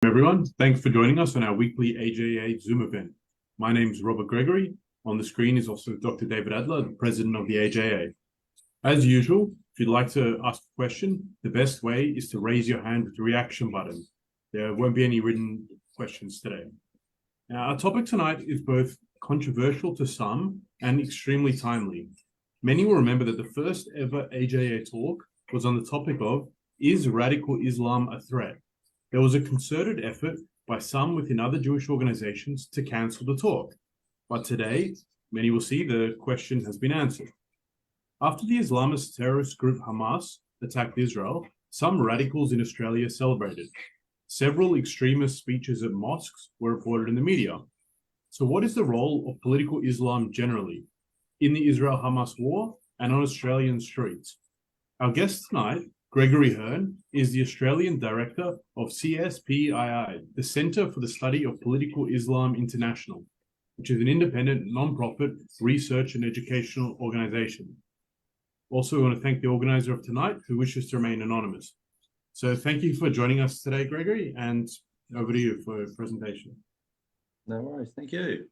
Everyone. Thanks for joining us on our weekly AJA Zoom event. My name is Robert Gregory. On the screen is also Dr. David Adler, the president of the AJA. As usual, if you'd like to ask a question, the best way is to raise your hand with the reaction button. There won't be any written questions today. Now, our topic tonight is both controversial to some and extremely timely. Many will remember that the first ever AJA talk was on the topic of, is radical Islam a threat? There was a concerted effort by some within other Jewish organizations to cancel the talk. But today, many will see the question has been answered. After the Islamist terrorist group Hamas attacked Israel, some radicals in Australia celebrated. Several extremist speeches at mosques were reported in the media. So what is the role of political Islam generally in the Israel-Hamas war and on Australian streets? Our guest tonight, Gregory Hearn, is the Australian Director of CSPII, the Centre for the Study of Political Islam International, which is an independent, non-profit research and educational organisation. Also, we want to thank the organiser of tonight, who wishes to remain anonymous. So thank you for joining us today, Gregory, and over to you for a presentation. No worries, thank you.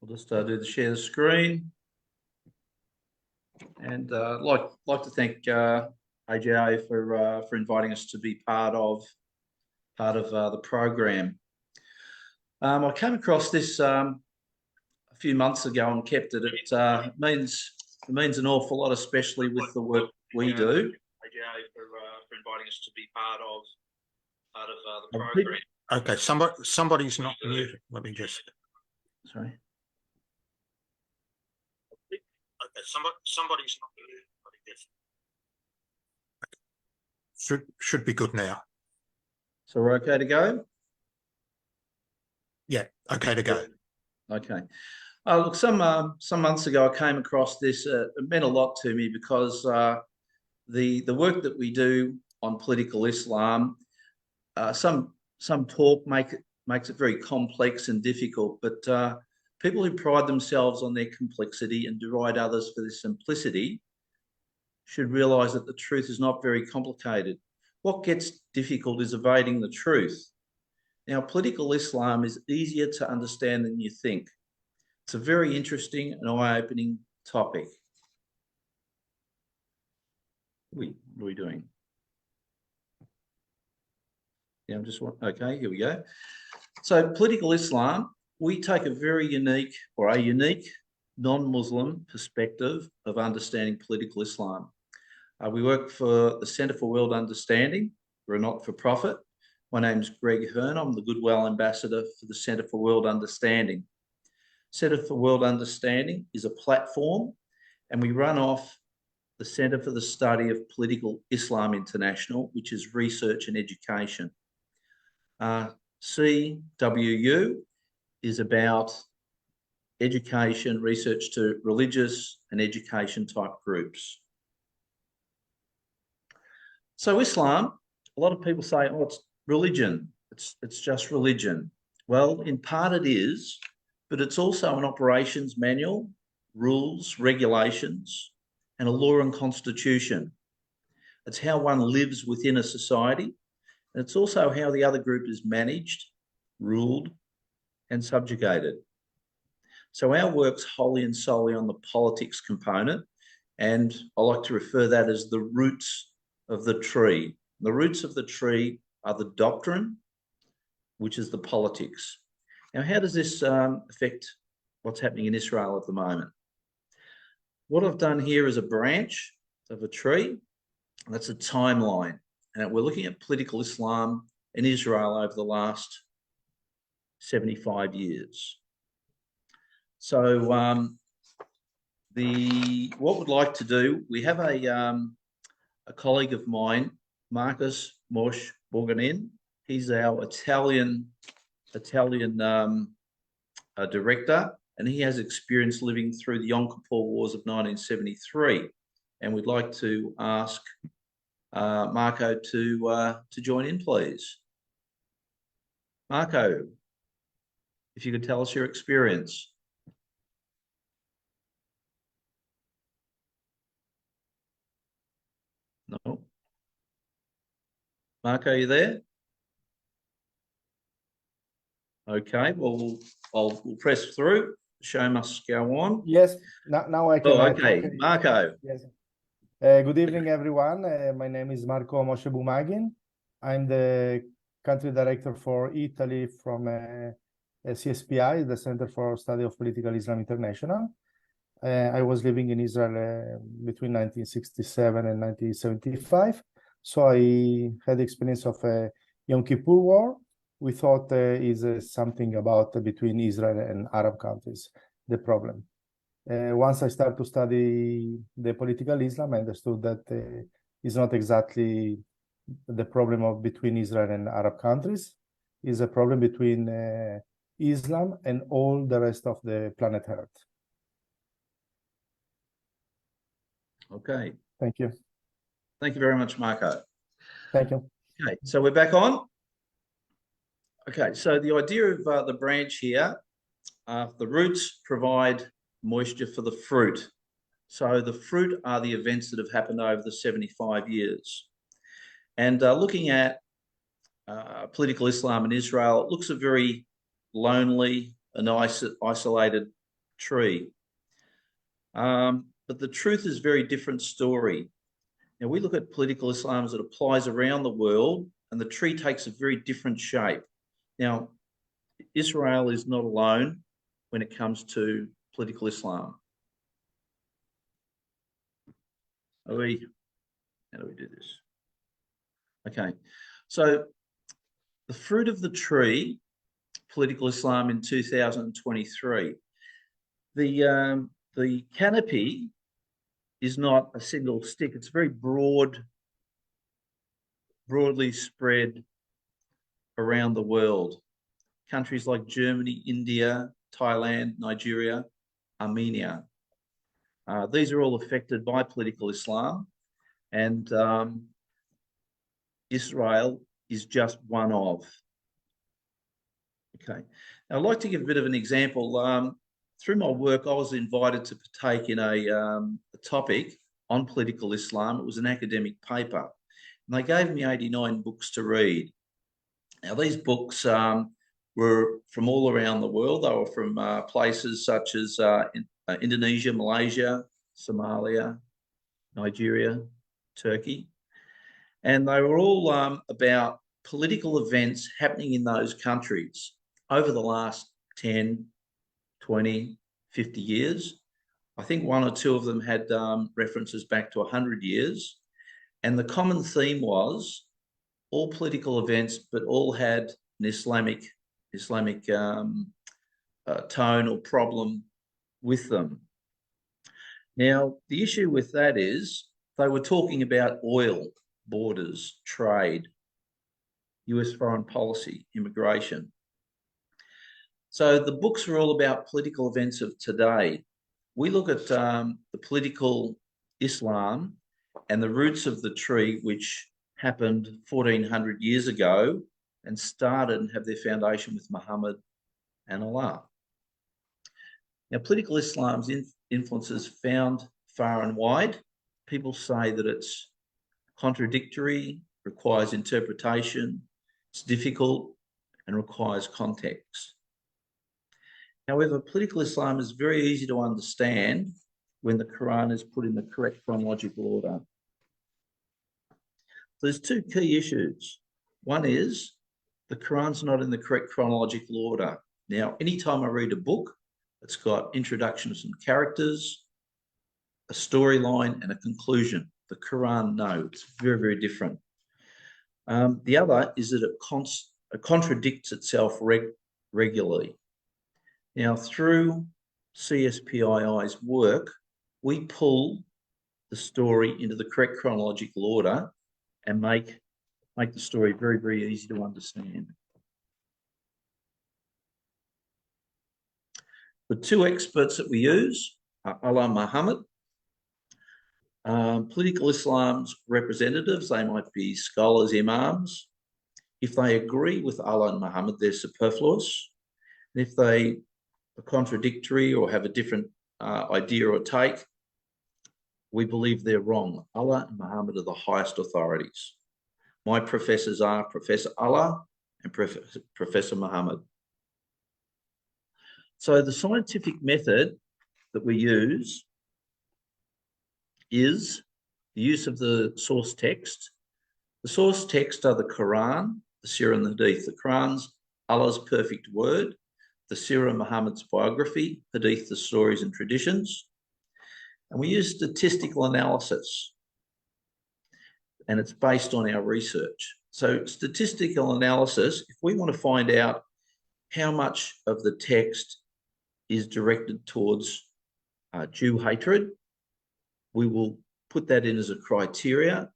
I'll just do the share the screen. And I'd like to thank AJA for inviting us to be part of the program. I came across this a few months ago and kept it. It means an awful lot, especially with the work we do. AJA for inviting us to be part of the program. Okay, somebody's not muted. Let me just. Sorry. Okay, somebody's not muted. Let me just. Should be good now. So we're okay to go? Yeah, okay to go. Okay. Look, some months ago, I came across this. It meant a lot to me because the work that we do on political Islam, some talk makes it very complex and difficult, but people who pride themselves on their complexity and deride others for their simplicity should realise that the truth is not very complicated. What gets difficult is evading the truth. Now, political Islam is easier to understand than you think. It's a very interesting and eye-opening topic. What are we doing? Yeah, okay, here we go. So political Islam, we take a unique non-Muslim perspective of understanding political Islam. We work for the Centre for World Understanding. We're a not-for-profit. My name's Greg Hearn. I'm the Goodwill Ambassador for the Centre for World Understanding. Centre for World Understanding is a platform, and we run off the Centre for the Study of Political Islam International, which is research and education. CWU is about education, research to religious and education type groups. So Islam, a lot of people say, oh, it's religion. It's just religion. Well, in part it is, but it's also an operations manual, rules, regulations, and a law and constitution. It's how one lives within a society. And it's also how the other group is managed, ruled, and subjugated. So our work's wholly and solely on the politics component, and I like to refer that as the roots of the tree. The roots of the tree are the doctrine, which is the politics. Now, how does this affect what's happening in Israel at the moment? What I've done here is a branch of a tree. That's a timeline. And we're looking at political Islam in Israel over the last 75 years. So what we'd like to do, we have a colleague of mine, Marcus Mosh Borganin. He's our Italian director, and he has experience living through the Yom Kippur Wars of 1973. And we'd like to ask Marco to join in, please. Marco, if you could tell us your experience. No. Marco, are you there? Okay, well, we'll press through. The show must go on. Yes, now I can. Oh, okay, talk. Marco. Yes. Good evening, everyone. My name is Marco Moshe Bumagin. I'm the country director for Italy from CSPII, the Center for Study of Political Islam International. I was living in Israel between 1967 and 1975. So I had the experience of Yom Kippur War. We thought is something about between Israel and Arab countries, the problem. Once I started to study the political Islam, I understood that it's not exactly the problem of between Israel and Arab countries. It's a problem between Islam and all the rest of the planet Earth. Okay. Thank you. Thank you very much, Marco. Thank you. Okay, so we're back on. Okay, so the idea of the branch here, the roots provide moisture for the fruit. So the fruit are the events that have happened over the 75 years. And looking at political Islam in Israel, it looks a very lonely and isolated tree. But the truth is a very different story. Now, we look at political Islam as it applies around the world, and the tree takes a very different shape. Now, Israel is not alone when it comes to political Islam. How do we do this? Okay, so the fruit of the tree, political Islam in 2023, the canopy is not a single stick. It's very broadly spread around the world. Countries like Germany, India, Thailand, Nigeria, Armenia. These are all affected by political Islam, and Israel is just one of. Okay, now I'd like to give a bit of an example. Through my work, I was invited to partake in a topic on political Islam. It was an academic paper, and they gave me 89 books to read. Now, these books were from all around the world. They were from places such as Indonesia, Malaysia, Somalia, Nigeria, Turkey. And they were all about political events happening in those countries over the last 10, 20, 50 years. I think one or two of them had references back to 100 years. And the common theme was all political events, but all had an Islamic tone or problem with them. Now, the issue with that is they were talking about oil, borders, trade, US foreign policy, immigration. So the books are all about political events of today. We look at the political Islam and the roots of the tree, which happened 1400 years ago and started and have their foundation with Muhammad and Allah. Now, political Islam's influences found far and wide. People say that it's contradictory, requires interpretation, it's difficult, and requires context. However, political Islam is very easy to understand when the Quran is put in the correct chronological order. There's two key issues. One is the Quran's not in the correct chronological order. Now, anytime I read a book, it's got introduction of some characters, a storyline, and a conclusion. The Quran, no, it's very, very different. The other is that it contradicts itself regularly. Now, through CSPII's work, we pull the story into the correct chronological order and make the story very, very easy to understand. The two experts that we use are Allah and Muhammad. Political Islam's representatives, they might be scholars, imams. If they agree with Allah and Muhammad, they're superfluous. And if they are contradictory or have a different idea or take, we believe they're wrong. Allah and Muhammad are the highest authorities. My professors are Professor Allah and Professor Muhammad. So the scientific method that we use is the use of the source text. The source text are the Quran, the Sirah and the Hadith. The Quran's Allah's perfect word, the Sirah Muhammad's biography, Hadith the stories and traditions. And we use statistical analysis, and it's based on our research. So statistical analysis, if we want to find out how much of the text is directed towards Jew hatred, we will put that in as a criteria.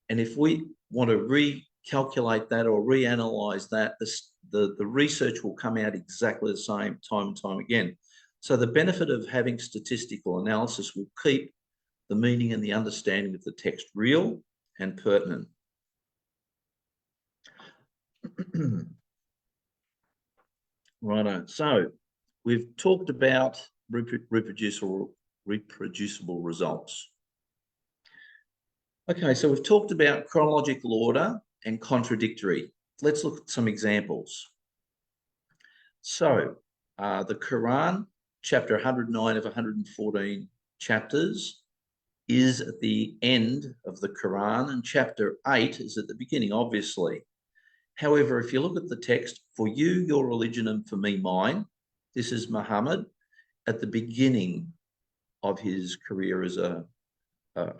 And if we want to recalculate that or reanalyze that, the research will come out exactly the same time and time again. So the benefit of having statistical analysis will keep the meaning and the understanding of the text real and pertinent. Righto. So we've talked about reproducible results. Okay, so we've talked about chronological order and contradictory. Let's look at some examples. So the Quran, chapter 109 of 114 chapters, is at the end of the Quran, and chapter 8 is at the beginning, obviously. However, if you look at the text, for you, your religion, and for me, mine, this is Muhammad at the beginning of his career as a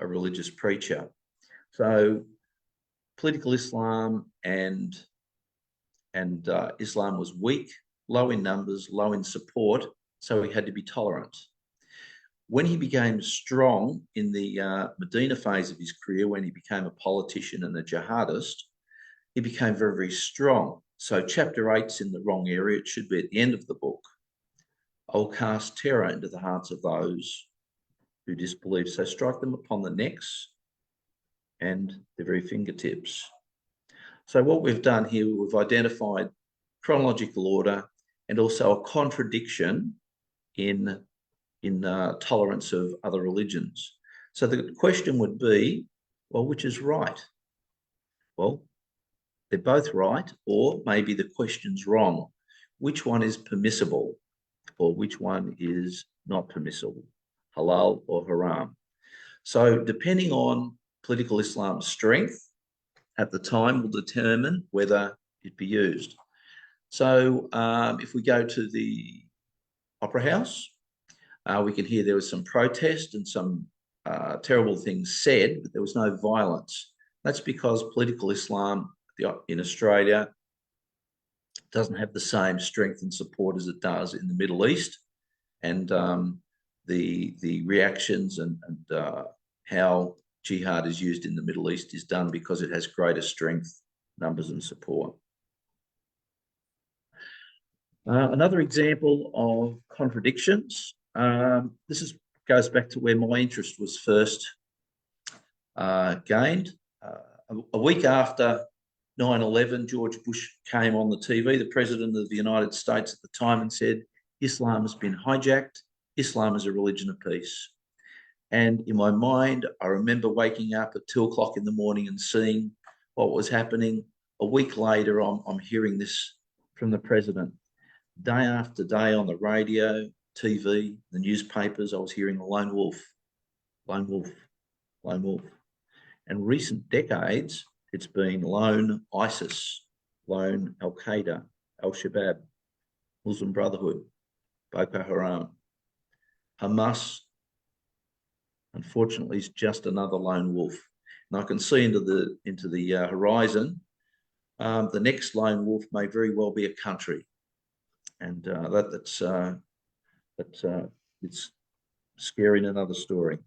religious preacher. So political Islam and Islam was weak, low in numbers, low in support, so he had to be tolerant. When he became strong in the Medina phase of his career, when he became a politician and a jihadist, he became very, very strong. So chapter 8's in the wrong area. It should be at the end of the book. I will cast terror into the hearts of those who disbelieve. So strike them upon the necks and the very fingertips. So what we've done here, we've identified chronological order and also a contradiction in tolerance of other religions. So the question would be, well, which is right? Well, they're both right, or maybe the question's wrong. Which one is permissible, or which one is not permissible, halal or haram? So depending on political Islam's strength at the time will determine whether it be used. So if we go to the Opera House, we can hear there was some protest and some terrible things said, but there was no violence. That's because political Islam in Australia doesn't have the same strength and support as it does in the Middle East, and the reactions and how jihad is used in the Middle East is done because it has greater strength, numbers and support. Another example of contradictions. This goes back to where my interest was first gained. A week after 9/11, George Bush came on the TV, the president of the United States at the time, and said, Islam has been hijacked. Islam is a religion of peace. And in my mind, I remember waking up at 2 o'clock in the morning and seeing what was happening. A week later, I'm hearing this from the president. Day after day on the radio, TV, the newspapers, I was hearing a lone wolf, lone wolf, lone wolf. And recent decades, it's been lone ISIS, lone Al-Qaeda, Al-Shabaab, Muslim Brotherhood, Boko Haram. Hamas, unfortunately, is just another lone wolf. And I can see into the horizon, the next lone wolf may very well be a country. And it's scary in another story.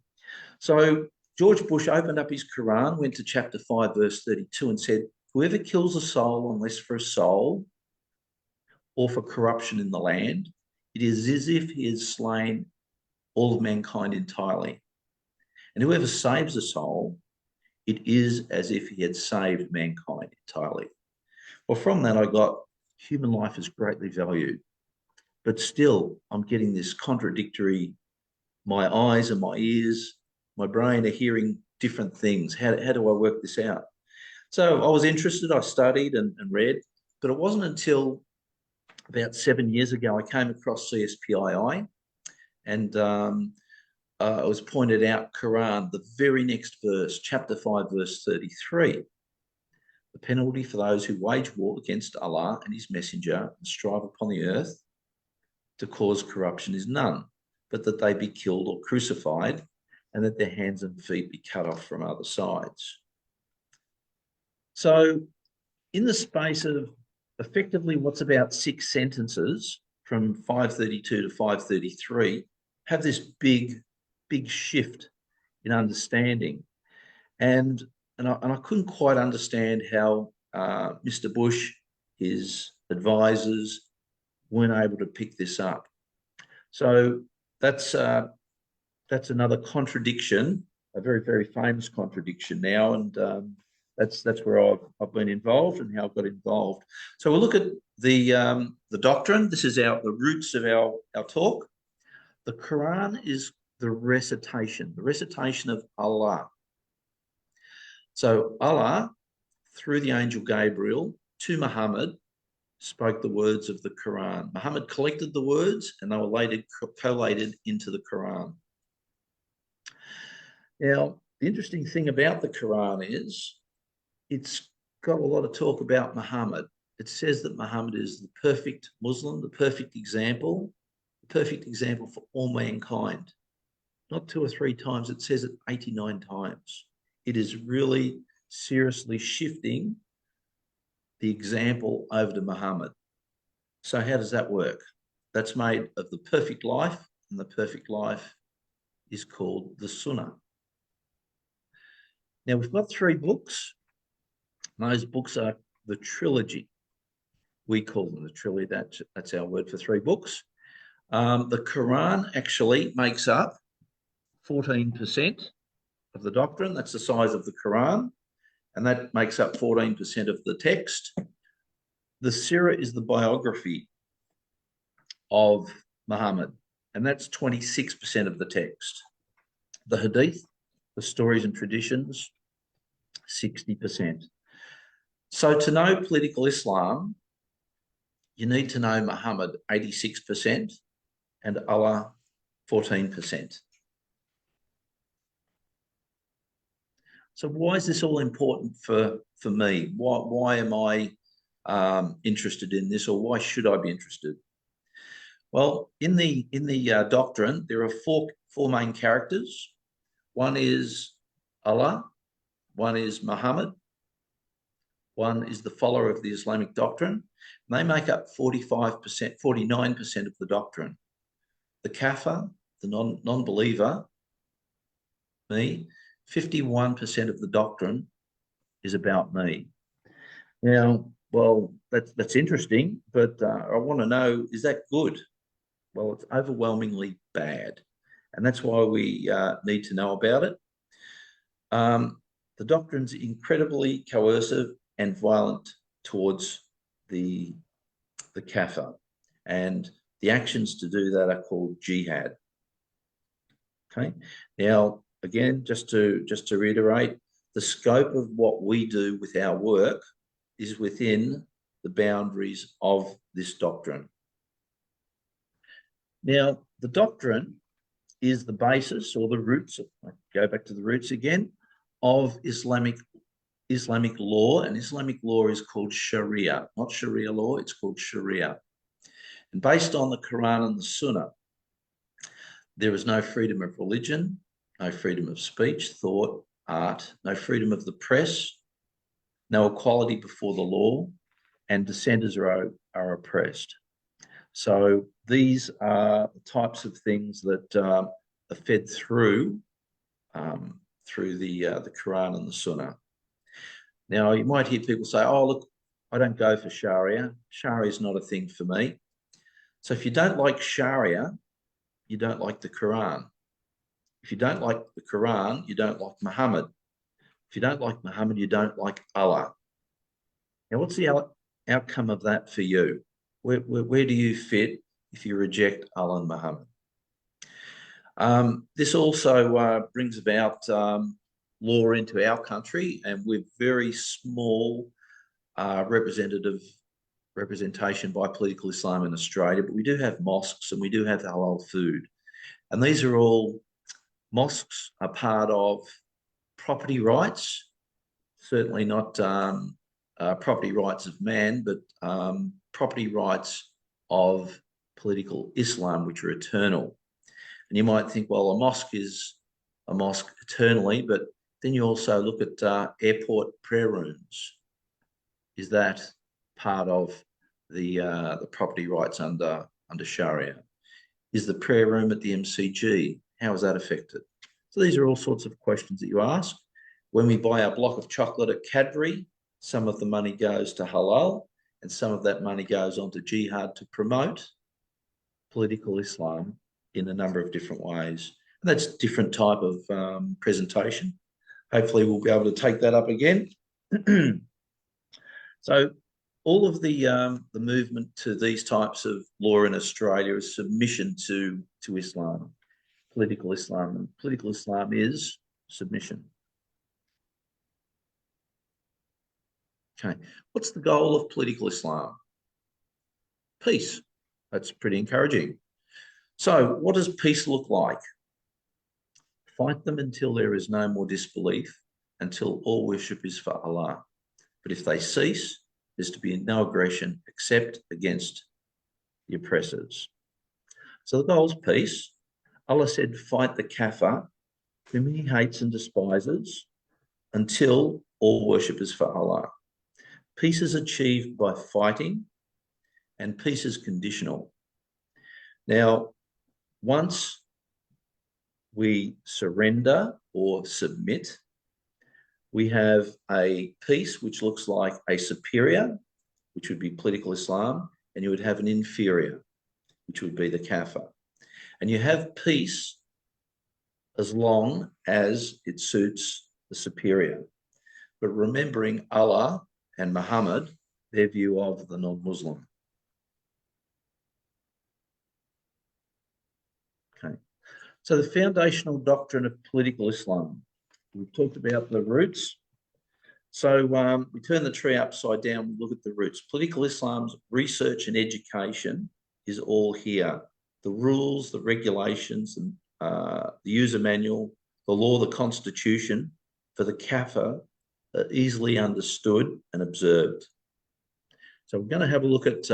So George Bush opened up his Quran, went to chapter 5, verse 32 and said, whoever kills a soul unless for a soul or for corruption in the land, it is as if he has slain all of mankind entirely. And whoever saves a soul, it is as if he had saved mankind entirely. Well, from that I got human life is greatly valued, but still I'm getting this contradictory, my eyes and my ears, my brain are hearing different things. How do I work this out? So I was interested, I studied and read, but it wasn't until about 7 years ago, I came across CSPII, and it was pointed out, Quran, the very next verse, chapter 5, verse 33. The penalty for those who wage war against Allah and his messenger and strive upon the earth to cause corruption is none, but that they be killed or crucified, and that their hands and feet be cut off from other sides. So in the space of effectively what's about 6 sentences from 532 to 533, have this big shift in understanding. And I couldn't quite understand how Mr. Bush, his advisors, weren't able to pick this up. So that's another contradiction, a very, very famous contradiction now, and that's where I've been involved and how I've got involved. So we'll look at the doctrine. This is the roots of our talk. The Quran is the recitation of Allah. So Allah, through the angel Gabriel to Muhammad, spoke the words of the Quran. Muhammad collected the words, and they were later collated into the Quran. Now, the interesting thing about the Quran is it's got a lot of talk about Muhammad. It says that Muhammad is the perfect Muslim, the perfect example for all mankind. Not 2 or 3 times, it says it 89 times. It is really seriously shifting the example over to Muhammad. So how does that work? That's made of the perfect life, and the perfect life is called the Sunnah. Now, we've got 3 books. Those books are the trilogy. We call them the trilogy. That's our word for 3 books. The Quran actually makes up 14% of the doctrine. That's the size of the Quran, and that makes up 14% of the text. The Sirah is the biography of Muhammad, and that's 26% of the text. The Hadith, the stories and traditions, 60%. So to know political Islam, you need to know Muhammad, 86%, and Allah, 14%. So why is this all important for me? Why am I interested in this, or why should I be interested? Well, in the doctrine, there are four main characters. One is Allah, one is Muhammad, one is the follower of the Islamic doctrine. And they make up 45%, 49% of the doctrine. The kafir, the non-believer, me, 51% of the doctrine is about me. Now, well, that's interesting, but I want to know, is that good? Well, it's overwhelmingly bad, and that's why we need to know about it. The doctrine's incredibly coercive and violent towards the kafir, and the actions to do that are called jihad. Okay. Now, again, just to reiterate, the scope of what we do with our work is within the boundaries of this doctrine. Now, the doctrine is the basis, or the roots, I go back to the roots again, of Islamic law, and Islamic law is called Sharia, not Sharia law, it's called Sharia. And based on the Quran and the Sunnah, there is no freedom of religion, no freedom of speech, thought, art, no freedom of the press, no equality before the law, and dissenters are oppressed. So these are the types of things that are fed through the Quran and the Sunnah. Now, you might hear people say, oh, look, I don't go for Sharia. Sharia is not a thing for me. So if you don't like Sharia, you don't like the Quran. If you don't like the Quran, you don't like Muhammad. If you don't like Muhammad, you don't like Allah. Now, what's the outcome of that for you? Where do you fit if you reject Allah and Muhammad? This also brings about law into our country, and we're very small representative representation by political Islam in Australia, but we do have mosques and we do have halal food. And these are all, mosques are part of property rights, certainly not property rights of man, but property rights of political Islam, which are eternal. And you might think, well, a mosque is a mosque eternally, but then you also look at airport prayer rooms. Is that part of the property rights under Sharia? Is the prayer room at the MCG, how is that affected? So these are all sorts of questions that you ask. When we buy our block of chocolate at Cadbury, some of the money goes to halal and some of that money goes on to jihad to promote political Islam in a number of different ways. And that's a different type of presentation. Hopefully we'll be able to take that up again. So all of the movement to these types of law in Australia is submission to Islam, political Islam. And political Islam is submission. Okay, what's the goal of political Islam? Peace. That's pretty encouraging. So what does peace look like? Fight them until there is no more disbelief, until all worship is for Allah. But if they cease, there's to be no aggression except against the oppressors. So the goal is peace. Allah said, fight the kafir, whom he hates and despises, until all worship is for Allah. Peace is achieved by fighting, and peace is conditional. Now, once we surrender or submit, we have a peace which looks like a superior, which would be political Islam, and you would have an inferior, which would be the kafir. And you have peace as long as it suits the superior. But remembering Allah and Muhammad, their view of the non-Muslim. Okay. So the foundational doctrine of political Islam. We've talked about the roots. So we turn the tree upside down, we look at the roots. Political Islam's research and education is all here. The rules, the regulations, and the user manual, the law, the constitution for the kafir are easily understood and observed. So we're going to have a look at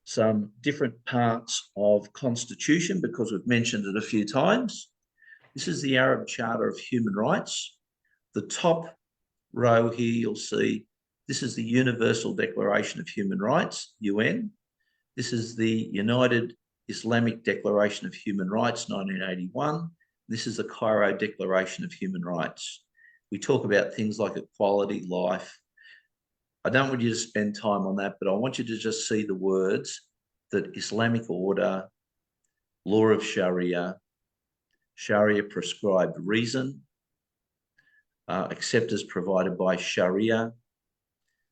some different parts of constitution because we've mentioned it a few times. This is the Arab Charter of Human Rights. The top row here, you'll see, this is the Universal Declaration of Human Rights, UN. This is the United Islamic Declaration of Human Rights, 1981. This is the Cairo Declaration of Human Rights. We talk about things like equality, life. I don't want you to spend time on that, but I want you to just see the words that Islamic order, law of Sharia, Sharia prescribed reason, except as provided by Sharia,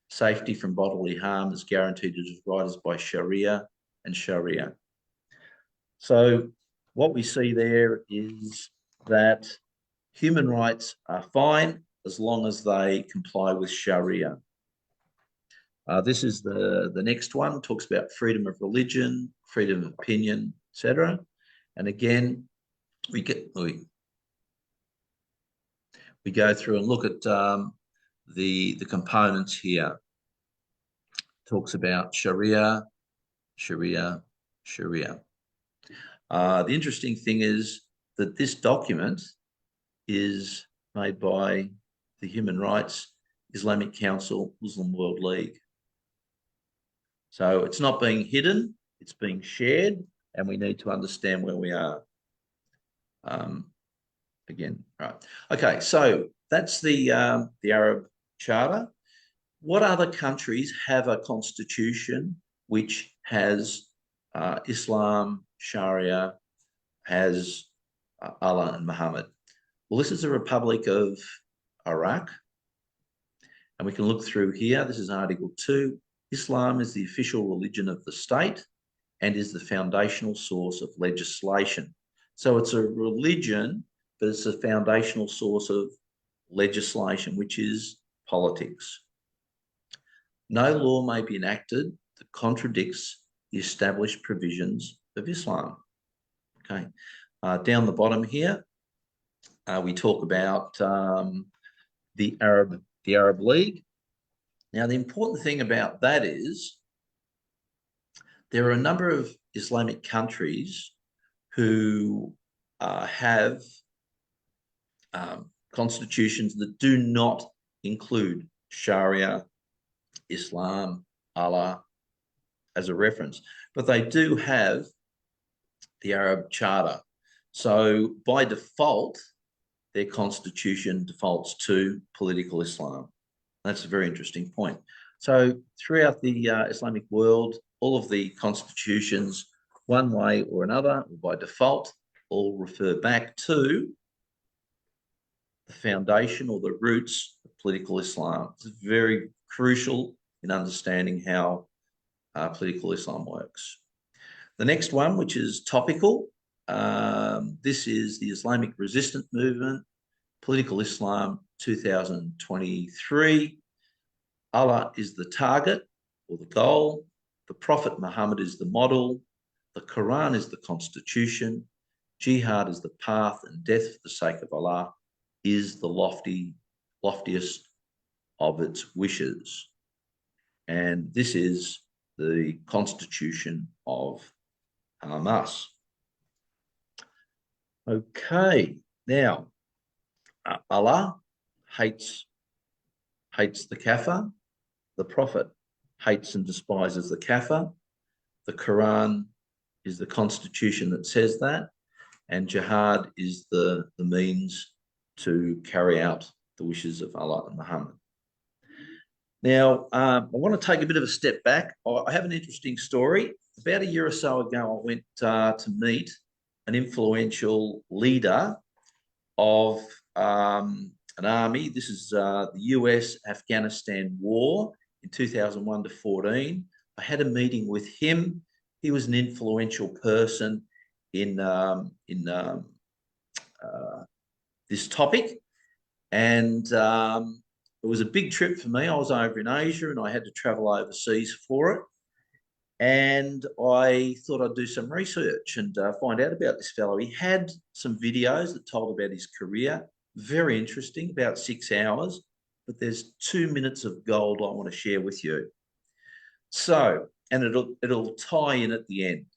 safety from bodily harm is guaranteed as right as by Sharia and Sharia. So what we see there is that human rights are fine as long as they comply with Sharia. This is the next one, talks about freedom of religion, freedom of opinion, etc. And again, we go through and look at the components here. Talks about Sharia, Sharia, Sharia. The interesting thing is that this document is made by the Human Rights Islamic Council Muslim World League. So it's not being hidden, it's being shared, and we need to understand where we are. Again, right. Okay, so that's the Arab Charter. What other countries have a constitution which has Islam, Sharia, has Allah and Muhammad? Well, this is the Republic of Iraq. And we can look through here. This is Article 2. Islam is the official religion of the state and is the foundational source of legislation. So it's a religion, but it's a foundational source of legislation, which is politics. No law may be enacted that contradicts the established provisions of Islam. Okay. Down the bottom here, we talk about the Arab League. Now, the important thing about that is there are a number of Islamic countries who have constitutions that do not include Sharia, Islam, Allah as a reference, but they do have the Arab Charter. So by default, their constitution defaults to political Islam. That's a very interesting point. So throughout the Islamic world, all of the constitutions, one way or another, or by default, all refer back to the foundation or the roots of political Islam. It's very crucial in understanding how political Islam works. The next one, which is topical, this is the Islamic Resistance Movement, Political Islam 2023. Allah is the target or the goal. The Prophet Muhammad is the model. The Quran is the constitution. Jihad is the path, and death for the sake of Allah is the loftiest of its wishes. And this is the constitution of Hamas. Okay, now Allah hates the kafir. The Prophet hates and despises the kafir. The Quran is the constitution that says that, and jihad is the means to carry out the wishes of Allah and Muhammad. Now, I want to take a bit of a step back. I have an interesting story. About a year or so ago, I went to meet an influential leader of an army. This is the US-Afghanistan war in 2001 to 14. I had a meeting with him. He was an influential person in this topic, and it was a big trip for me. I was over in Asia and I had to travel overseas for it. And I thought I'd do some research and find out about this fellow. He had some videos that told about his career. Very interesting, about 6 hours. But there's 2 minutes of gold I want to share with you. So, and it'll tie in at the end.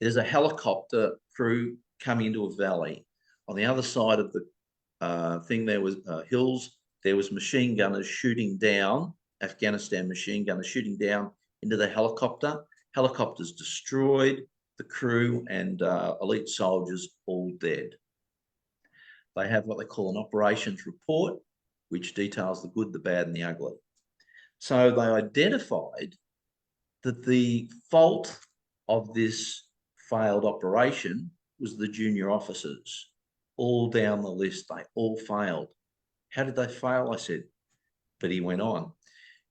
There's a helicopter crew coming into a valley. On the other side of the thing, there was hills. There was machine gunners shooting down, Afghanistan machine gunners shooting down into the helicopter. Helicopters destroyed, the crew and elite soldiers all dead. They have what they call an operations report, which details the good, the bad, and the ugly. So they identified that the fault of this failed operation was the junior officers. All down the list, they all failed. How did they fail? I said, but he went on.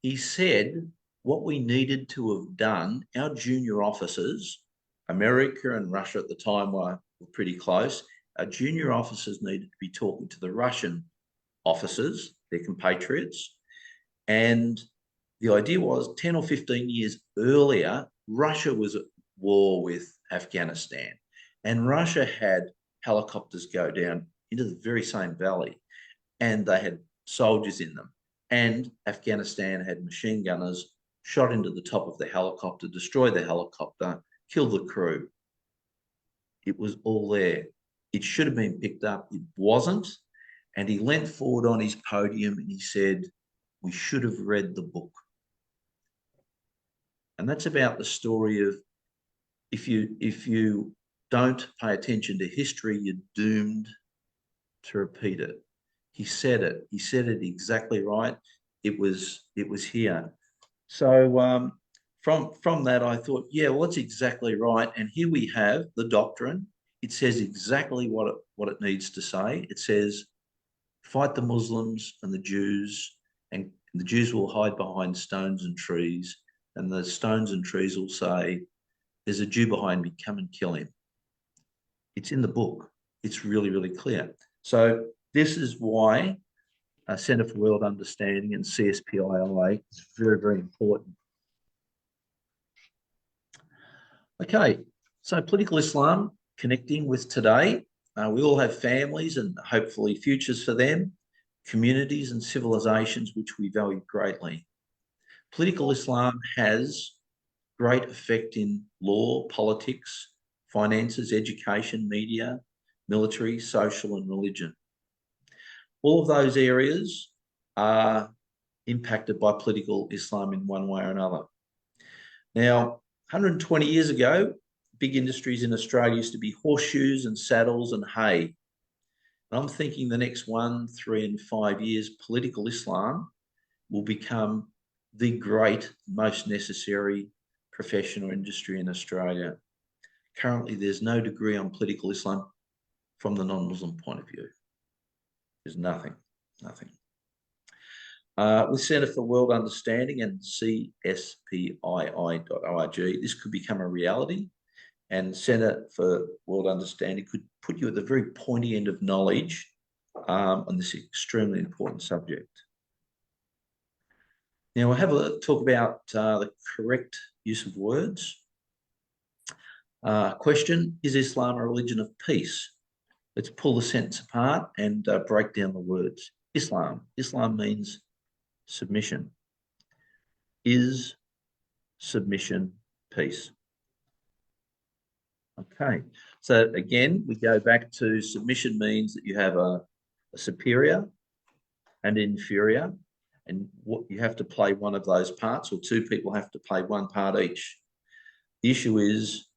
He said, what we needed to have done, our junior officers, America and Russia at the time were pretty close. Our junior officers needed to be talking to the Russian officers, their compatriots. And the idea was 10 or 15 years earlier, Russia was at war with Afghanistan. And Russia had helicopters go down into the very same valley. And they had soldiers in them. And Afghanistan had machine gunners shot into the top of the helicopter, destroyed the helicopter, killed the crew. It was all there. It should have been picked up. It wasn't. And he leant forward on his podium and he said, we should have read the book. And that's about the story of if you don't pay attention to history, you're doomed to repeat it. He said it. He said it exactly right. It was here. So from that, I thought, yeah, well, that's exactly right. And here we have the doctrine. It says exactly what it needs to say. It says, fight the Muslims and the Jews, and the Jews will hide behind stones and trees, and the stones and trees will say, there's a Jew behind me, come and kill him. It's in the book. It's really, really clear. So this is why Centre for World Understanding and CSPII. It's very, very important. Okay, so political Islam, connecting with today. We all have families and hopefully futures for them, communities and civilizations which we value greatly. Political Islam has great effect in law, politics, finances, education, media, military, social and religion. All of those areas are impacted by political Islam in one way or another. Now, 120 years ago, big industries in Australia used to be horseshoes and saddles and hay. And I'm thinking the next 1, 3 and 5 years, political Islam will become the great, most necessary profession or industry in Australia. Currently, there's no degree on political Islam from the non-Muslim point of view. There's nothing. With Centre for World Understanding and CSPII.org, this could become a reality, and Centre for World Understanding could put you at the very pointy end of knowledge on this extremely important subject. Now we'll have a talk about the correct use of words. Question, is Islam a religion of peace? Let's pull the sentence apart and break down the words. Islam means submission. Is submission peace? Okay, so again, we go back to submission means that you have a superior and inferior, and what you have to play one of those parts, or two people have to play one part each. The issue is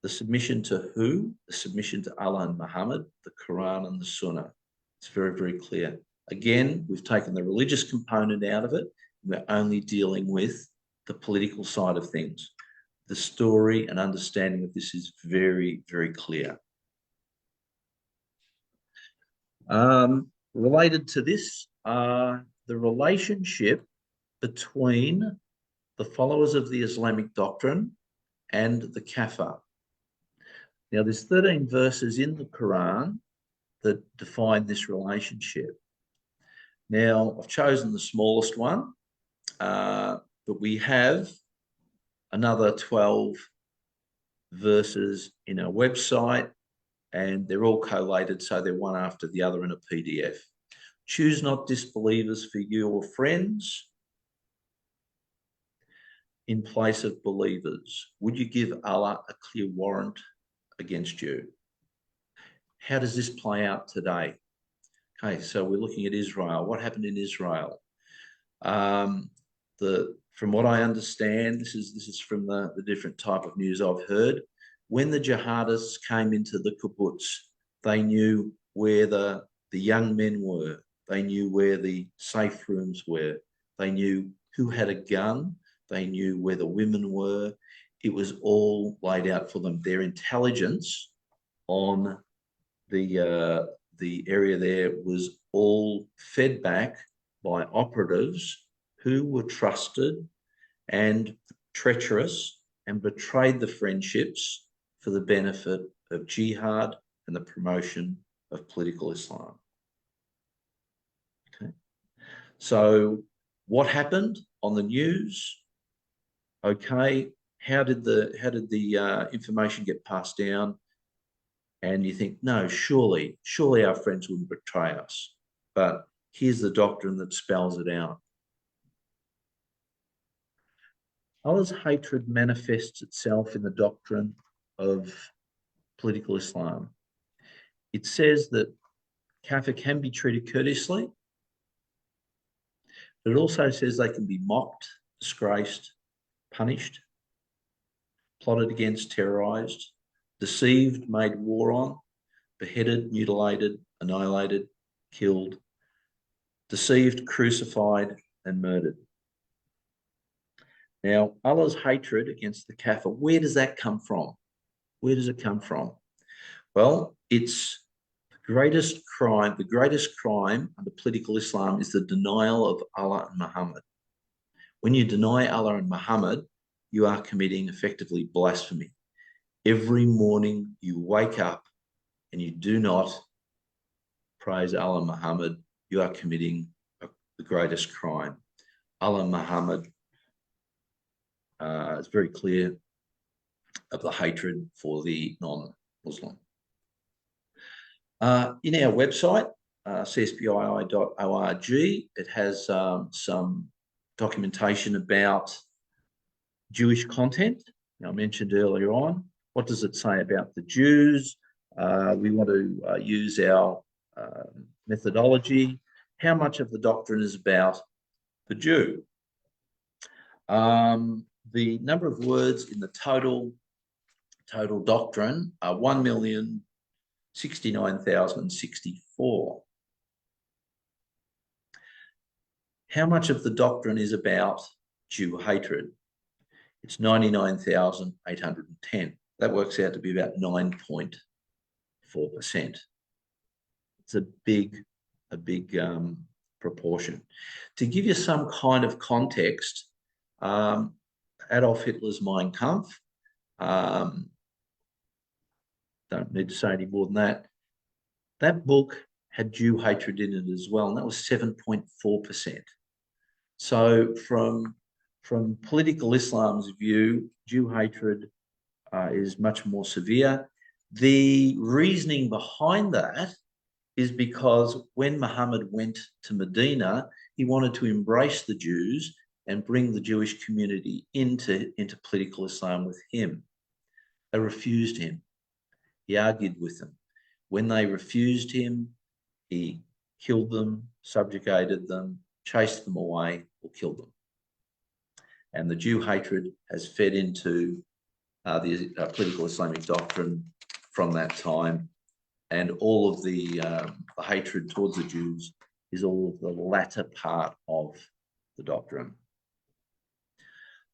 the submission to who? The submission to Allah and Muhammad, the Quran and the Sunnah. It's very, very clear. Again, we've taken the religious component out of it. We're only dealing with the political side of things. The story and understanding of this is very, very clear. Related to this are the relationship between the followers of the Islamic doctrine and the Kafir. Now, there's 13 verses in the Quran that define this relationship. Now, I've chosen the smallest one, but we have another 12 verses in our website, and they're all collated, so they're one after the other in a PDF. Choose not disbelievers for your friends in place of believers. Would you give Allah a clear warrant against you? How does this play out today? Okay, so we're looking at Israel. What happened in Israel? From what I understand, this is from the different type of news I've heard. When the jihadists came into the kibbutz, they knew where the young men were. They knew where the safe rooms were. They knew who had a gun. They knew where the women were. It was all laid out for them. Their intelligence on the area there was all fed back by operatives who were trusted and treacherous and betrayed the friendships for the benefit of jihad and the promotion of political Islam. Okay. So what happened on the news? Okay, how did the information get passed down? And you think, no, surely our friends wouldn't betray us. But here's the doctrine that spells it out. Allah's hatred manifests itself in the doctrine of political Islam. It says that Kafir can be treated courteously, but it also says they can be mocked, disgraced, punished, plotted against, terrorized, deceived, made war on, beheaded, mutilated, annihilated, killed, deceived, crucified, and murdered. Now, Allah's hatred against the Kafir, where does that come from? Where does it come from? Well, it's the greatest crime under political Islam is the denial of Allah and Muhammad. When you deny Allah and Muhammad, you are committing effectively blasphemy. Every morning you wake up and you do not praise Allah and Muhammad, you are committing the greatest crime. Allah Muhammad is very clear of the hatred for the non-Muslim. In our website, CSPII.org, it has some documentation about Jewish content. Now, I mentioned earlier on, what does it say about the Jews? We want to use our methodology. How much of the doctrine is about the Jew? The number of words in the total doctrine are 1,069,064. How much of the doctrine is about Jew hatred? It's 99,810. That works out to be about 9.4%. It's a big proportion. To give you some kind of context, Adolf Hitler's Mein Kampf, don't need to say any more than that. That book had Jew hatred in it as well, and that was 7.4%. So from political Islam's view, Jew hatred is much more severe. The reasoning behind that is because when Muhammad went to Medina, he wanted to embrace the Jews and bring the Jewish community into political Islam with him. They refused him. He argued with them. When they refused him, he killed them, subjugated them, chased them away, or killed them. And the Jew hatred has fed into the political Islamic doctrine from that time. And all of the hatred towards the Jews is all of the latter part of the doctrine.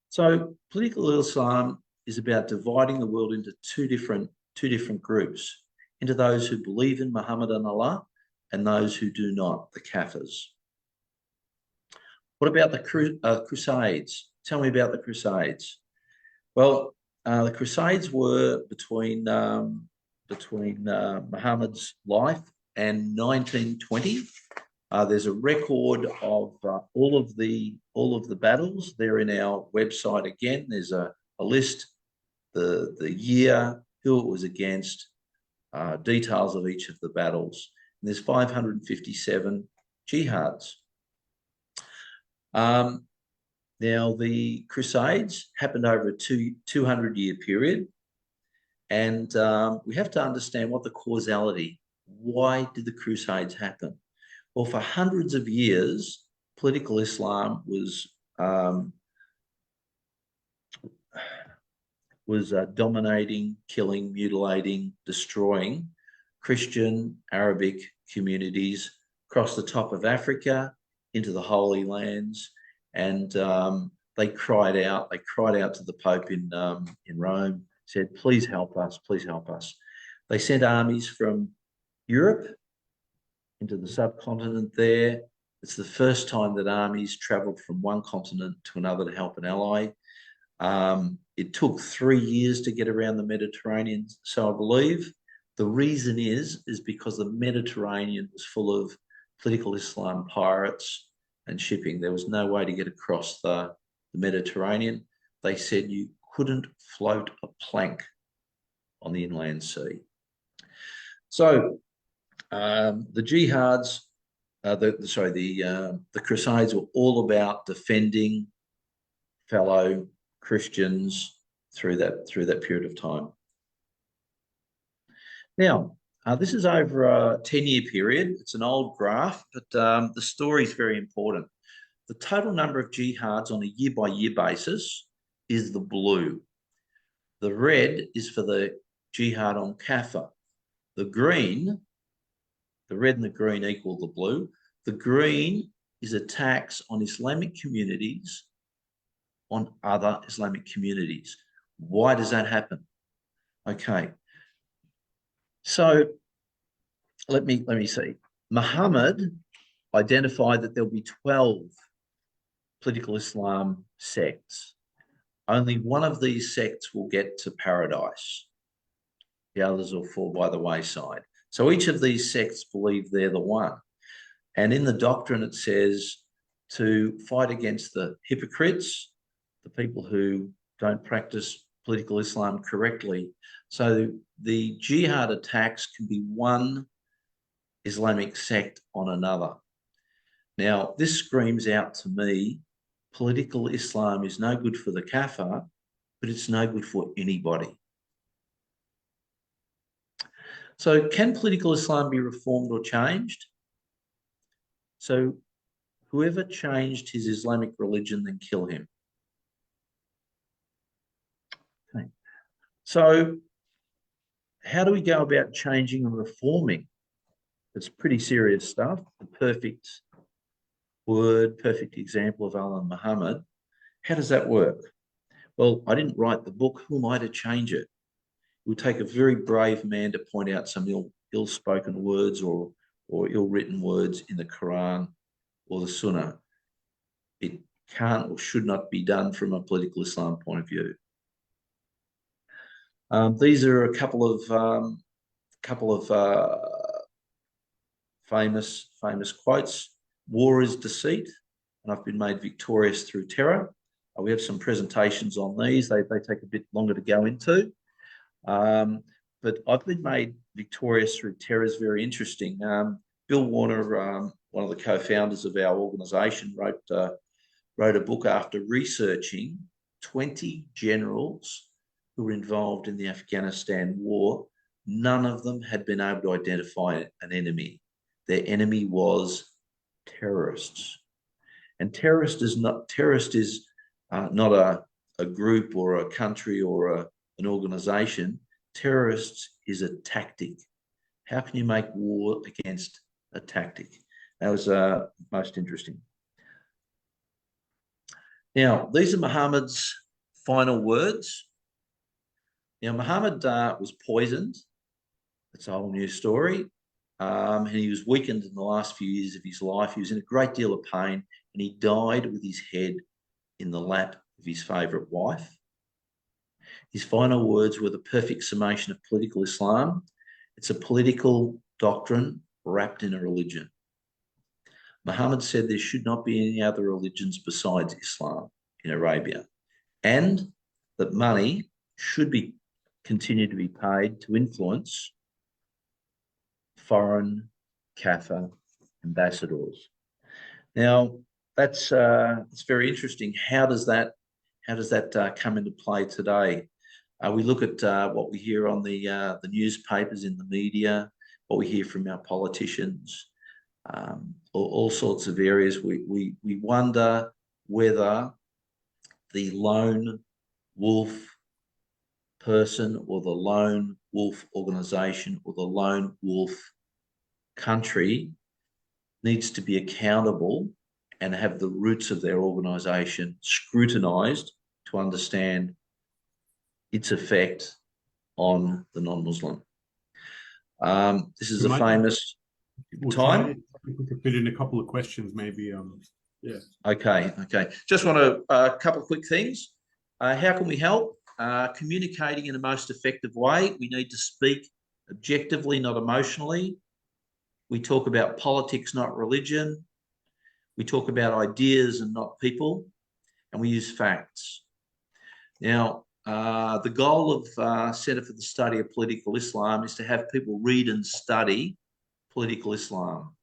So political Islam is about dividing the world into two different groups, into those who believe in Muhammad and Allah and those who do not, the Kafirs. What about the Crusades? Tell me about the Crusades. Well, the Crusades were between Muhammad's life and 1920. There's a record of all of the battles. They're in our website again. There's a list, the year, who it was against, details of each of the battles. And there's 557 jihads. Now, the Crusades happened over a 200-year period, and we have to understand what the causality, why did the Crusades happen? Well, for hundreds of years, political Islam was dominating, killing, mutilating, destroying Christian, Arabic communities across the top of Africa into the Holy Lands, and they cried out to the Pope in Rome, said, please help us, please help us. They sent armies from Europe into the subcontinent there. It's the first time that armies traveled from one continent to another to help an ally. It took 3 years to get around the Mediterranean, so I believe. The reason is because the Mediterranean was full of political Islam pirates and shipping. There was no way to get across the Mediterranean. They said you couldn't float a plank on the inland sea. So the jihads, the Crusades were all about defending fellow Christians through that period of time. Now, this is over a 10-year period. It's an old graph, but the story is very important. The total number of jihads on a year-by-year basis is the blue. The red is for the jihad on Kafir. The red and the green equal the blue. The green is attacks on Islamic communities on other Islamic communities. Why does that happen? Okay. So let me see. Muhammad identified that there'll be 12 political Islam sects. Only one of these sects will get to paradise. The others will fall by the wayside. So each of these sects believe they're the one. And in the doctrine, it says to fight against the hypocrites, the people who don't practice political Islam correctly. So the jihad attacks can be one Islamic sect on another. Now, this screams out to me, political Islam is no good for the kafir, but it's no good for anybody. So can political Islam be reformed or changed? So whoever changed his Islamic religion, then kill him. Okay. So how do we go about changing and reforming? It's pretty serious stuff. The perfect word, perfect example of Allah Muhammad. How does that work? Well, I didn't write the book. Who am I to change it? It would take a very brave man to point out some ill-spoken words or ill-written words in the Quran or the Sunnah. It can't or should not be done from a political Islam point of view. These are a couple of famous quotes. War is deceit, and I've been made victorious through terror. We have some presentations on these. They take a bit longer to go into. But I've been made victorious through terror is very interesting. Bill Warner, one of the co-founders of our organisation, wrote a book after researching 20 generals who were involved in the Afghanistan war. None of them had been able to identify an enemy. Their enemy was terrorists. And terrorist is not a group or a country or an organisation. Terrorists is a tactic. How can you make war against a tactic? That was most interesting. Now, these are Muhammad's final words. Now, Muhammad was poisoned. It's a whole new story. And he was weakened in the last few years of his life. He was in a great deal of pain, and he died with his head in the lap of his favourite wife. His final words were the perfect summation of political Islam. It's a political doctrine wrapped in a religion. Muhammad said there should not be any other religions besides Islam in Arabia, and that money should continue to be paid to influence foreign kafir ambassadors. Now, that's very interesting. How does that come into play today? We look at what we hear on the newspapers, in the media, what we hear from our politicians, all sorts of areas. We wonder whether the lone wolf person or the lone wolf organisation or the lone wolf country needs to be accountable and have the roots of their organisation scrutinised to understand its effect on the non-Muslim. This is a famous time. If we could fit in a couple of questions, maybe. Yeah. Okay. Just want a couple of quick things. How can we help? Communicating in the most effective way. We need to speak objectively, not emotionally. We talk about politics, not religion. We talk about ideas and not people. And we use facts. Now, the goal of Centre for the Study of Political Islam is to have people read and study political Islam.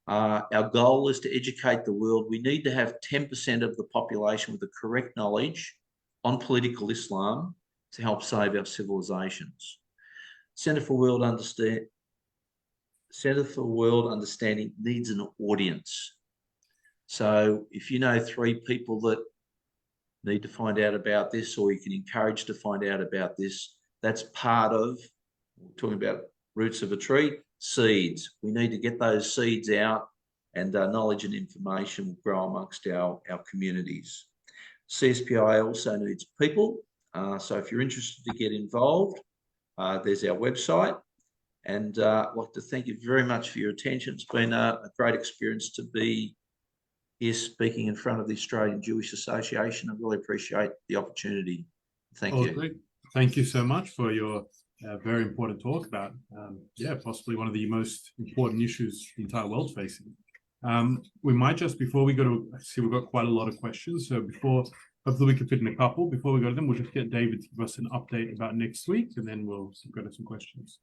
Our goal is to educate the world. We need to have 10% of the population with the correct knowledge on political Islam to help save our civilizations. Centre for World Understanding needs an audience. So if you know 3 people that need to find out about this, or you can encourage to find out about this, that's part of, we're talking about roots of a tree, seeds. We need to get those seeds out, and knowledge and information will grow amongst our communities. CSPII also needs people. So if you're interested to get involved, there's our website. And I'd like to thank you very much for your attention. It's been a great experience to be here speaking in front of the Australian Jewish Association. I really appreciate the opportunity. Thank you. Thank you so much for your a very important talk about, possibly one of the most important issues the entire world's facing. We might just, before we go to, see, we've got quite a lot of questions. So hopefully we can fit in a couple. Before we go to them, we'll just get David to give us an update about next week, and then we'll go to some questions.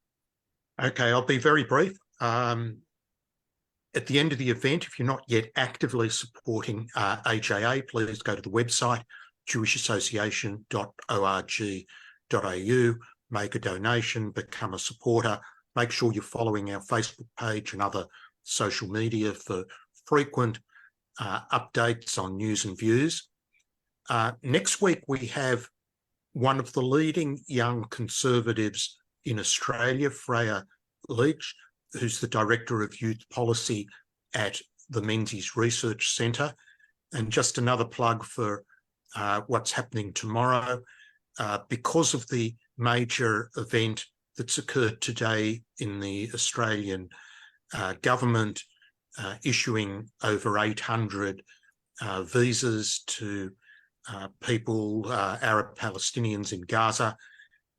Okay, I'll be very brief. At the end of the event, if you're not yet actively supporting AJA, please go to the website, jewishassociation.org.au, make a donation, become a supporter. Make sure you're following our Facebook page and other social media for frequent updates on news and views. Next week, we have one of the leading young conservatives in Australia, Freya Leach, who's the Director of Youth Policy at the Menzies Research Centre. And just another plug for what's happening tomorrow. Because of the major event that's occurred today in the Australian government, issuing over 800 visas to people, Arab Palestinians in Gaza.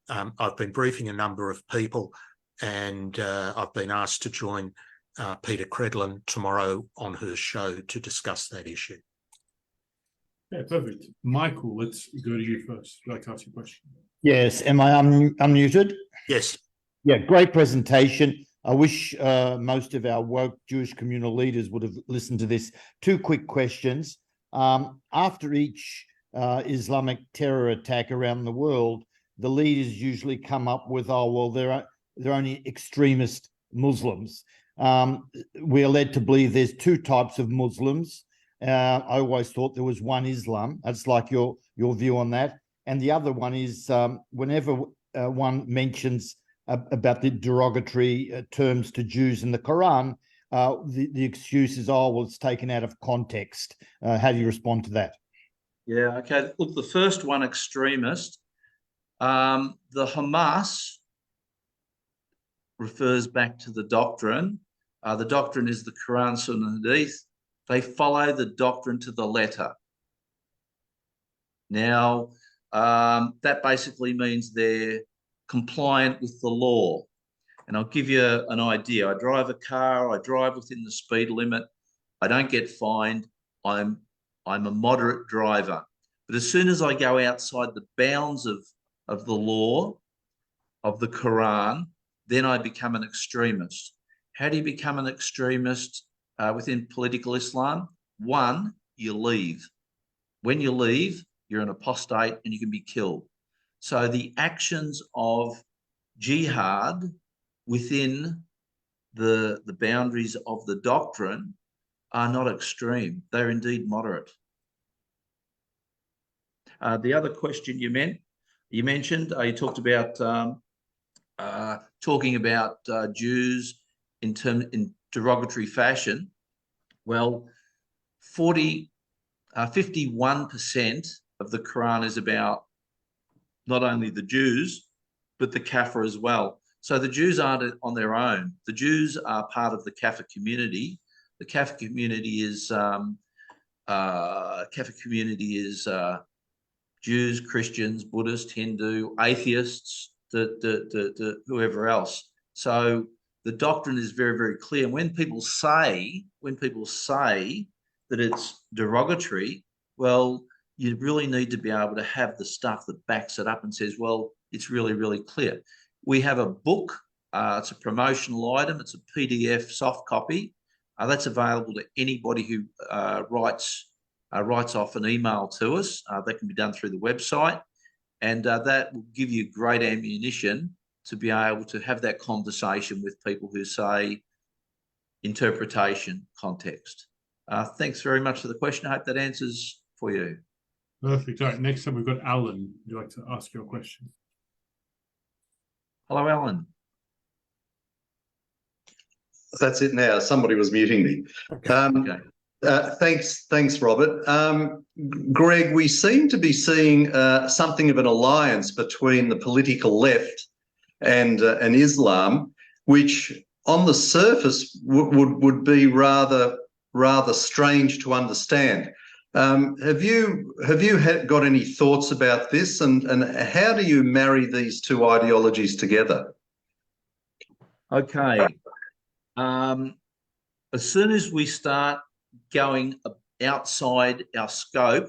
I've been briefing a number of people, and I've been asked to join Peter Credlin tomorrow on her show to discuss that issue. Yeah, perfect. Michael, let's go to you first. Would you like to ask your question? Yes. Am I unmuted? Yes. Yeah, great presentation. I wish most of our woke Jewish communal leaders would have listened to this. Two quick questions. After each Islamic terror attack around the world, the leaders usually come up with, oh, well, they're only extremist Muslims. We are led to believe there's two types of Muslims. I always thought there was one Islam. That's like your view on that. And the other one is whenever one mentions about the derogatory terms to Jews in the Quran, the excuse is, oh, well, it's taken out of context. How do you respond to that? Yeah, okay. Look, the first one, extremist, the Hamas refers back to the doctrine. The doctrine is the Quran, Sunnah, and Hadith. They follow the doctrine to the letter. Now, that basically means they're compliant with the law. And I'll give you an idea. I drive a car, I drive within the speed limit. I don't get fined. I'm a moderate driver. But as soon as I go outside the bounds of the law, of the Quran, then I become an extremist. How do you become an extremist within political Islam? One, you leave. When you leave, you're an apostate and you can be killed. So the actions of jihad within the boundaries of the doctrine are not extreme. They're indeed moderate. The other question you mentioned, you talked about talking about Jews in derogatory fashion. Well, 51% of the Quran is about not only the Jews, but the Kafir as well. So the Jews aren't on their own. The Jews are part of the Kafir community. The Kafir community is Jews, Christians, Buddhists, Hindu, atheists, whoever else. So the doctrine is very, very clear. And when people say that it's derogatory, well, you really need to be able to have the stuff that backs it up and says, well, it's really, really clear. We have a book. It's a promotional item. It's a PDF soft copy. That's available to anybody who writes off an email to us. That can be done through the website. And that will give you great ammunition to be able to have that conversation with people who say interpretation, context. Thanks very much for the question. I hope that answers for you. Perfect. All right, next up we've got Alan. Would you like to ask your question? Hello, Alan. That's it now. Somebody was muting me. Okay. Thanks, Robert. Greg, we seem to be seeing something of an alliance between the political left and Islam, which on the surface would be rather strange to understand. Have you got any thoughts about this, and how do you marry these two ideologies together? Okay. As soon as we start going outside our scope,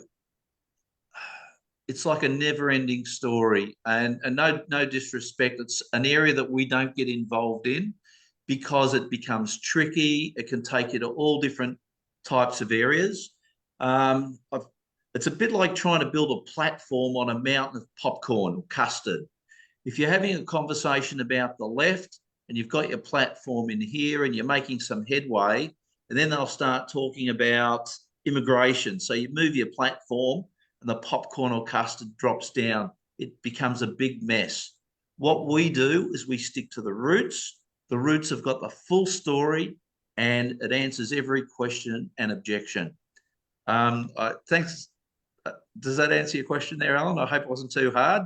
it's like a never-ending story. And no disrespect, it's an area that we don't get involved in because it becomes tricky. It can take you to all different types of areas. It's a bit like trying to build a platform on a mountain of popcorn or custard. If you're having a conversation about the left and you've got your platform in here and you're making some headway, and then they'll start talking about immigration. So you move your platform and the popcorn or custard drops down. It becomes a big mess. What we do is we stick to the roots. The roots have got the full story and it answers every question and objection. Thanks. Does that answer your question there, Alan? I hope it wasn't too hard.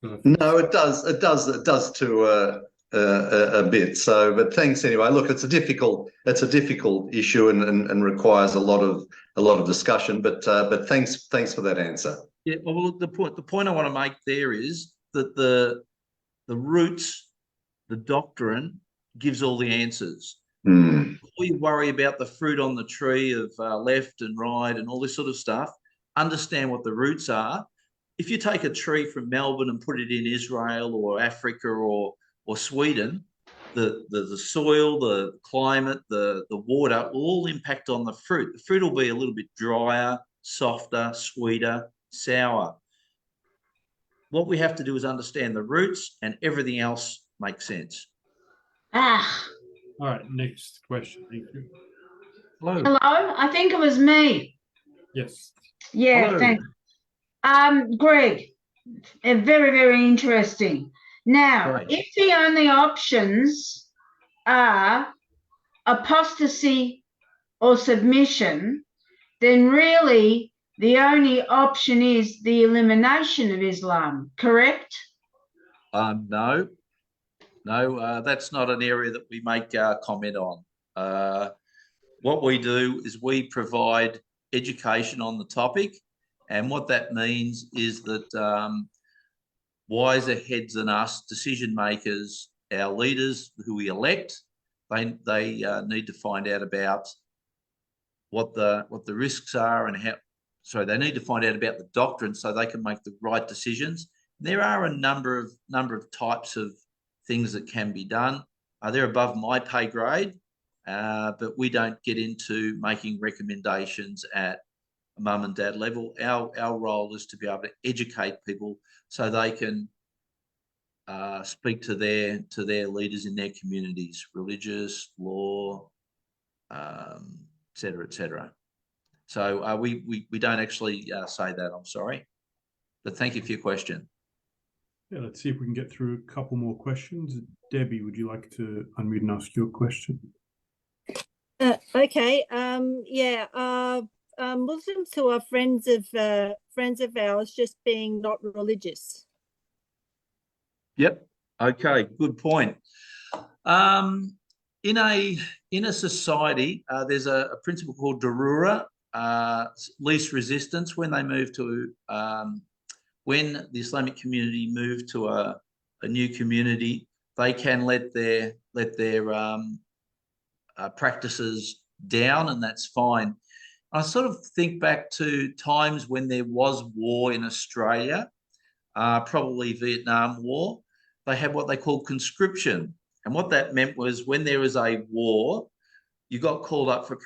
No, it does. It does to a bit. So, but thanks anyway. Look, it's a difficult issue and requires a lot of discussion. But thanks for that answer. Yeah. Well, the point I want to make there is that the roots, the doctrine, gives all the answers. Mm. Before you worry about the fruit on the tree of left and right and all this sort of stuff, understand what the roots are. If you take a tree from Melbourne and put it in Israel or Africa or Sweden, the soil, the climate, the water will all impact on the fruit. The fruit will be a little bit drier, softer, sweeter, sour. What we have to do is understand the roots, and everything else makes sense. All right, next question. Thank you. Hello. I think it was me. Yes. Yeah, Hello. thanks. Greg, very, very interesting. Now, Right. if the only options are apostasy or submission, then really the only option is the elimination of Islam, correct? No, that's not an area that we make comment on. What we do is we provide education on the topic, and what that means is that wiser heads than us, decision makers, our leaders who we elect, they need to find out about what the risks are and how. Sorry, they need to find out about the doctrine so they can make the right decisions. There are a number of types of things that can be done. They're above my pay grade, but we don't get into making recommendations at a mum and dad level. Our role is to be able to educate people so they can speak to their leaders in their communities, religious, law, et cetera, et cetera. So we don't actually say that, I'm sorry. But thank you for your question. Yeah, let's see if we can get through a couple more questions. Debbie, would you like to unmute and ask your question? Okay. Muslims who are friends of ours just being not religious. Yep. Okay. Good point. In a society, there's a principle called Darura, least resistance. When they move to when the Islamic community move to a new community, they can let their practices down, and that's fine. I sort of think back to times when there was war in Australia, probably Vietnam War. They had what they called conscription, and what that meant was when there was a war, you got called up for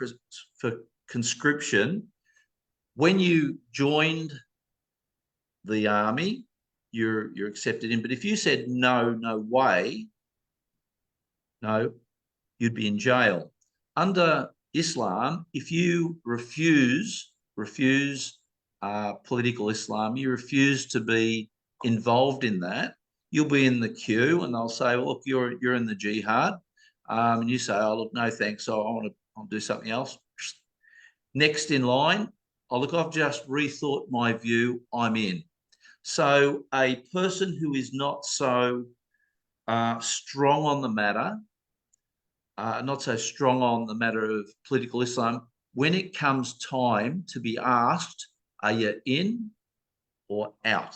conscription. When you joined the army, you're accepted in. But if you said no way, no, you'd be in jail. Under Islam, if you refuse political Islam, you refuse to be involved in that, you'll be in the queue, and they'll say, well, look, you're in the jihad, and you say, oh look, no thanks, so I'll do something else. Next in line, oh look, I've just rethought my view, I'm in. So a person who is not so strong on the matter, not so strong on the matter of political Islam, when it comes time to be asked, are you in or out?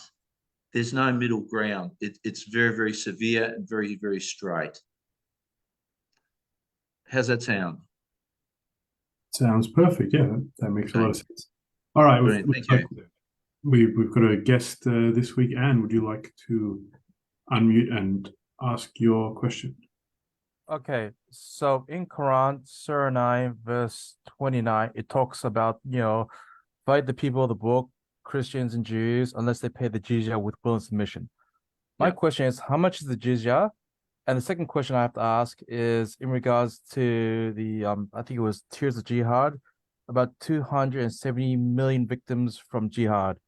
There's no middle ground. It's very, very severe and very, very straight. How's that sound? Sounds perfect. Yeah, that makes a lot of sense. All right, we've got a guest this week. Anne, would you like to unmute and ask your question? Okay, so in Quran, Surah 9, verse 29, it talks about, fight the people of the book, Christians and Jews, unless they pay the jizya with willing submission. My question is, how much is the jizya? And the second question I have to ask is in regards to the, I think it was Tears of Jihad, about 270 million victims from jihad.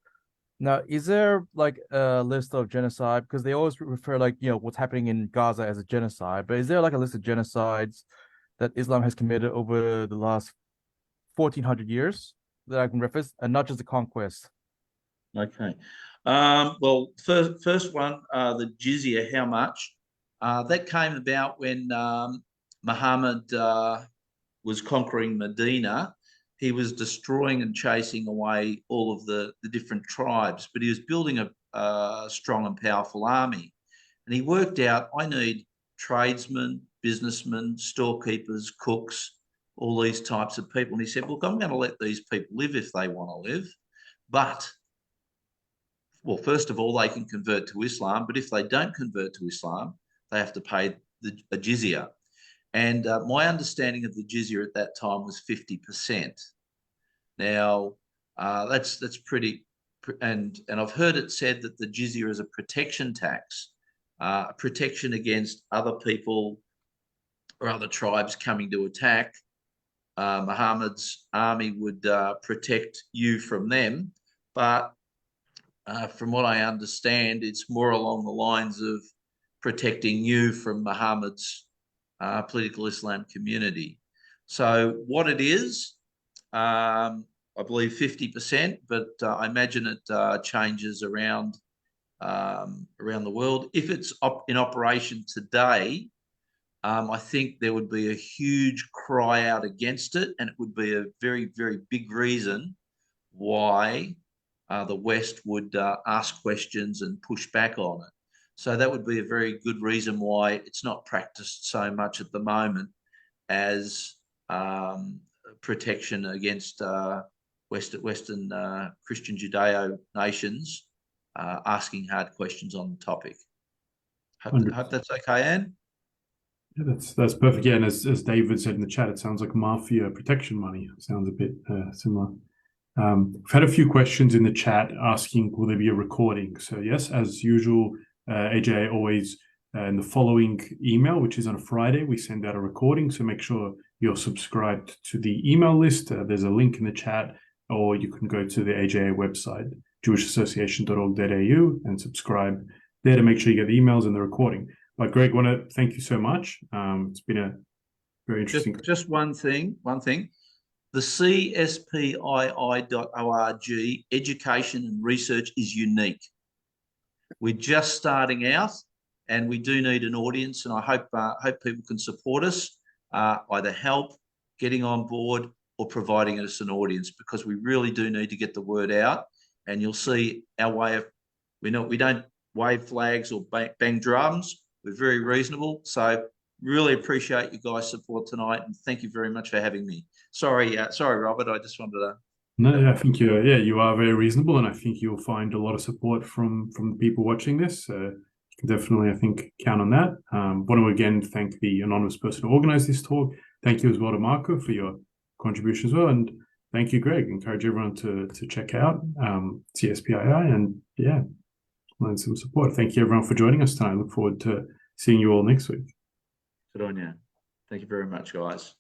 Now, is there like a list of genocide? Because they always refer what's happening in Gaza as a genocide, but is there like a list of genocides that Islam has committed over the last 1400 years that I can reference, and not just the conquest? Okay. Well, first one, the jizya, how much? That came about when Muhammad was conquering Medina. He was destroying and chasing away all of the different tribes, but he was building a strong and powerful army. And he worked out, I need tradesmen, businessmen, storekeepers, cooks, all these types of people. And he said, look, I'm going to let these people live if they want to live. But, well, first of all, they can convert to Islam. But if they don't convert to Islam, they have to pay a jizya. And my understanding of the jizya at that time was 50%. Now, that's pretty, and I've heard it said that the jizya is a protection tax, a protection against other people or other tribes coming to attack. Muhammad's army would protect you from them. But from what I understand, it's more along the lines of protecting you from Muhammad's political Islam community. So what it is, I believe 50%, but I imagine it changes around the world. If it's in operation today, I think there would be a huge cry out against it, and it would be a very, very big reason why the West would ask questions and push back on it. So that would be a very good reason why it's not practiced so much at the moment as protection against Western Christian Judeo nations asking hard questions on the topic. Hope that's okay, Anne? Yeah, that's perfect. Yeah, and as David said in the chat, it sounds like mafia protection money. It sounds a bit similar. We've had a few questions in the chat asking, will there be a recording? So yes, as usual, AJ always in the following email, which is on a Friday, we send out a recording. So make sure you're subscribed to the email list. There's a link in the chat, or you can go to the AJA website, jewishassociation.org.au, and subscribe there to make sure you get the emails and the recording. But Greg, I want to thank you so much. It's been a very interesting. Just one thing. The CSPII.org education and research is unique. We're just starting out, and we do need an audience, and I hope people can support us, either help getting on board or providing us an audience, because we really do need to get the word out. And you'll see our way of, we don't wave flags or bang drums. We're very reasonable. So really appreciate you guys' support tonight, and thank you very much for having me. Sorry, Robert. I just wanted to. No, I think you are very reasonable, and I think you'll find a lot of support from the people watching this. You can definitely, I think, count on that. Want to again thank the anonymous person who organised this talk. Thank you as well to Marco for your contribution as well, and thank you, Greg. Encourage everyone to check out CSPII and learn some support. Thank you everyone for joining us tonight. I look forward to seeing you all next week. Good on you. Thank you very much, guys.